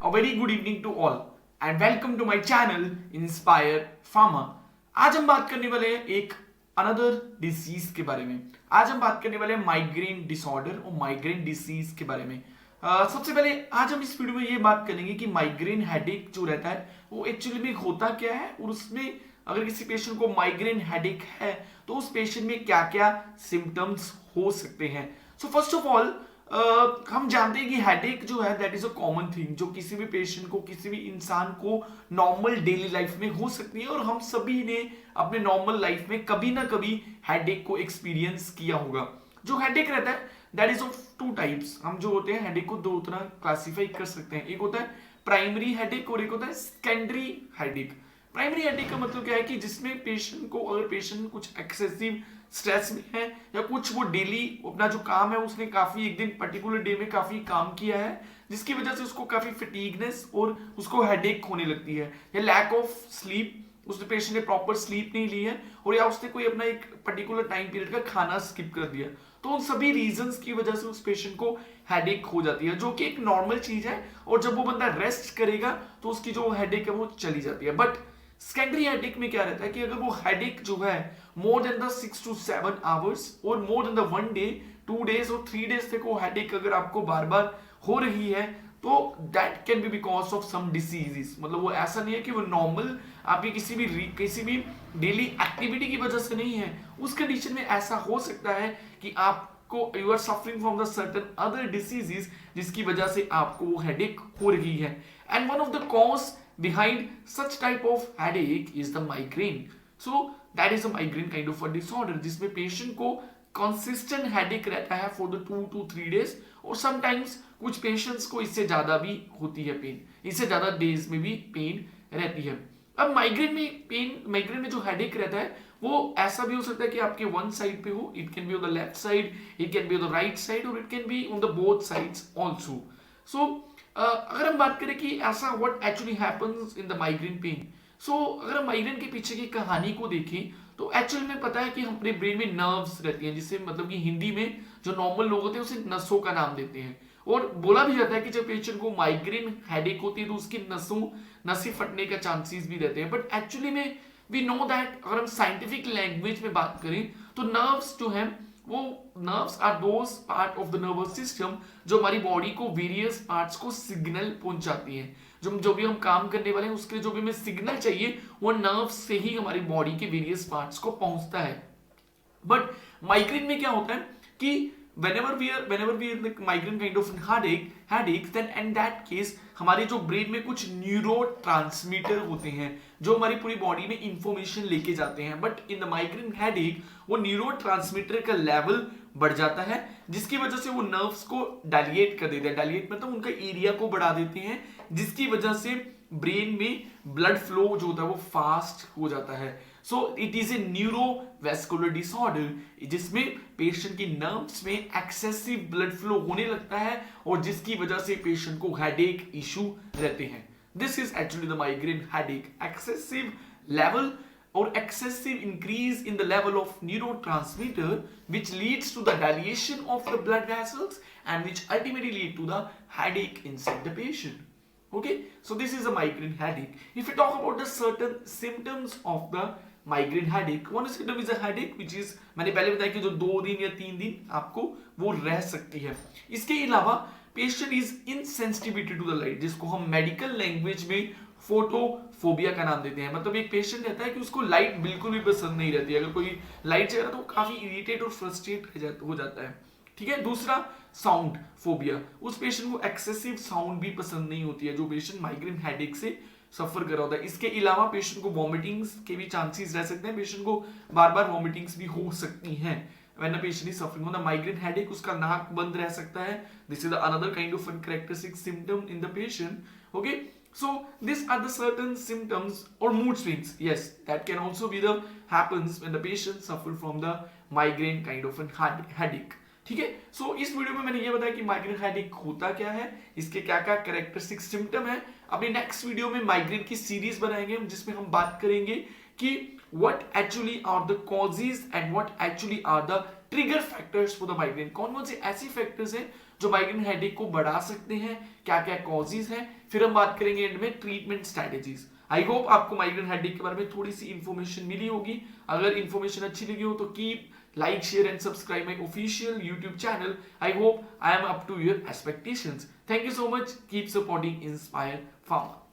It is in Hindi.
A very good evening to all and welcome to my channel Inspire Pharma। आज हम बात करने वाले हैं एक अनदर डिसीज के बारे में। आज हम बात करने वाले हैं माइग्रेन डिसऑर्डर और माइग्रेन डिसीज के बारे में। सबसे पहले आज हम इस वीडियो में ये बात करेंगे कि माइग्रेन हेडेक जो रहता है वो एक्चुअली में होता क्या है और उसमें अगर किसी पेशेंट को माइग्रेन हेडेक है तो उस पेशेंट में क्या क्या सिम्टम्स हो सकते हैं। सो फर्स्ट ऑफ ऑल हम जानते हैं कि हेडेक जो है that is a common thing जो किसी भी पेशेंट को किसी भी इंसान को नॉर्मल डेली लाइफ में हो सकती है और हम सभी ने अपने नॉर्मल लाइफ में कभी ना कभी हेडेक को एक्सपीरियंस किया होगा। जो हेडेक रहता है that is of two types. हम जो होते हैं हेडेक को दो तरह क्लासिफाई कर सकते हैं, एक होता है प्राइमरी हेडेक और एक होता है सेकेंडरी हेडेक। प्राइमरी हेडेक का मतलब क्या है कि जिसमें पेशेंट को अगर पेशेंट कुछ एक्सेसिव स्ट्रेस में है या कुछ वो डेली अपना जो काम है उसने काफी एक दिन पर्टिकुलर डे में काफी काम किया है जिसकी वजह से उसको काफी फटीगनेस और उसको हेडेक होने लगती है या लैक ऑफ स्लीप, उस पेशेंट ने प्रॉपर स्लीप नहीं ली है और या उसने कोई अपना एक पर्टिकुलर टाइम पीरियड का खाना स्किप कर दिया, तो उन सभी रीजंस की वजह से उस पेशेंट को हेडेक हो जाती है जो कि एक नॉर्मल चीज है और जब वो बंदा रेस्ट करेगा तो उसकी जो हेडेक है वो चली जाती है। बट सेकेंडरी हेडेक में क्या रहता है कि अगर वो हेडेक जो है more than the 6 to 7 hours और more than the 1 day 2 days और 3 डेज तक वो हेडेक अगर आपको बार बार हो रही है तो that can be because of some diseases. मतलब वो ऐसा नहीं है कि वो नॉर्मल आपकी किसी भी डेली एक्टिविटी की वजह से नहीं है, उस कंडीशन में ऐसा हो सकता है कि आपको you are suffering from the certain other diseases जिसकी वजह से आपको वो हेडेक हो रही है। And one of the cause behind such type of headache is the migraine. So that is a migraine kind of a disorder जिसमें पेशेंट को consistent headache रहता है for the 2 to 3 days और sometimes कुछ पेशेंट्स को इससे ज्यादा भी होती है पेन, इससे ज्यादा डेज में भी पेन रहती है। अब माइग्रेन में जो हेडेक रहता है वो ऐसा भी हो सकता है कि आपके वन साइड पे हो, it can be on the left side, it can be on the right side और it can be on the both sides also. So अगर हम बात करें कि ऐसा what actually happens in the migraine pain, so अगर हम माइग्रेन के पीछे की कहानी को देखें तो एक्चुअली में पता है कि हमारे ब्रेन में नर्व्स रहती हैं जिससे मतलब कि हिंदी में जो नॉर्मल लोग होते हैं उसे नसों का नाम देते हैं और बोला भी जाता है कि जब पेशेंट को माइग्रेन हेडेक होती है तो उसकी नसें फटने का चांसेस भी रहते हैं। बट एक्चुअली में वी नो दैट अगर हम साइंटिफिक लैंग्वेज में बात करें तो नर्व्स जो है वो nerves are those part of the nervous system जो हमारी बॉडी को वेरियस पार्ट्स को सिग्नल पहुंचाती हैं। जो भी हम काम करने वाले हैं उसके जो भी हमें सिग्नल चाहिए वो नर्व्स से ही हमारी बॉडी के वेरियस पार्ट्स को पहुंचता है। बट माइग्रेन में क्या होता है कि whenever we are the migraine kind of headache then in that case हमारे जो ब्रेन में कुछ न्यूरोट्रांसमीटर होते हैं जो हमारी पूरी बॉडी में इंफॉर्मेशन लेके जाते हैं। But in the migraine headache वो न्यूरोट्रांसमीटर का लेवल बढ़ जाता है जिसकी वजह से वो नर्व्स को डायलेट कर देते हैं। डायलेट मतलब उनका एरिया को बढ़ा देते हैं जिसकी वजह से ब्रेन में ब्लड फ्लो जो होता है वो फास्ट हो जाता है। So it is a neurovascular disorder जिसमें पेशेंट की नर्व्स में एक्सेसिव ब्लड फ्लो होने लगता है और जिसकी वजह से पेशेंट को हेडेक इशू रहते हैं। This is actually the migraine headache, excessive level or excessive increase in the level of neurotransmitter which leads to the dilation of the blood vessels and which ultimately lead to the headache inside the patient. Okay, so this is a migraine headache. If we talk about the certain symptoms of the migraine headache, one symptom is a headache which is मैंने पहले बताया कि जो 2 दिन या 3 दिन आपको वो रह सकती है। इसके अलावा patient is insensitivity to the light जिसको हम मेडिकल लैंग्वेज में फोटोफोबिया का नाम देते हैं। मतलब एक पेशेंट रहता है कि उसको लाइट बिल्कुल भी पसंद नहीं रहती है, अगर कोई लाइट चल रहा है तो वो काफी इरिटेट और फ्रस्ट्रेट हो जाता है। ठीक है, दूसरा साउंड फोबिया, उस पेशेंट को एक्सेसिव साउंड भी पसंद नहीं होती है जो पेशेंट माइग्रेन हेडेक से सफर कर रहा होता है। इसके अलावा पेशेंट को वॉमिटिंग्स के भी चांसेस रह सकते हैं, पेशेंट को बार बार वॉमिटिंग्स भी हो सकती हैं when a patient is suffering from the migraine headache। उसका नाक बंद रह सकता है, this is another kind of characteristic symptom in the patient। Okay, so these are the certain symptoms or mood swings, yes, that can also be the happens when the patient suffer from the migraine kind of a headache। ठीक है, सो इस वीडियो में मैंने ये बताया कि माइग्रेन हेडेक होता क्या है, इसके क्या क्या कैरेक्टरिस्टिक सिम्टम है। अपनी नेक्स्ट वीडियो में माइग्रेन की सीरीज बनाएंगे जिसमें हम बात करेंगे कि what actually are the causes and what actually are the trigger factors for the migraine। कौन कौन से ऐसी फैक्टर्स हैं जो माइग्रेन हेडेक को बढ़ा सकते हैं, क्या क्या कॉजेज हैं, फिर हम बात करेंगे एंड में ट्रीटमेंट स्ट्रेटेजीज। आई होप आपको माइग्रेन हेडेक के बारे में थोड़ी सी इंफॉर्मेशन मिली होगी। अगर इंफॉर्मेशन अच्छी लगी हो तो keep like, share and subscribe my official YouTube channel. I hope I am up to your expectations. Thank you so much. Keep supporting Inspire Pharma.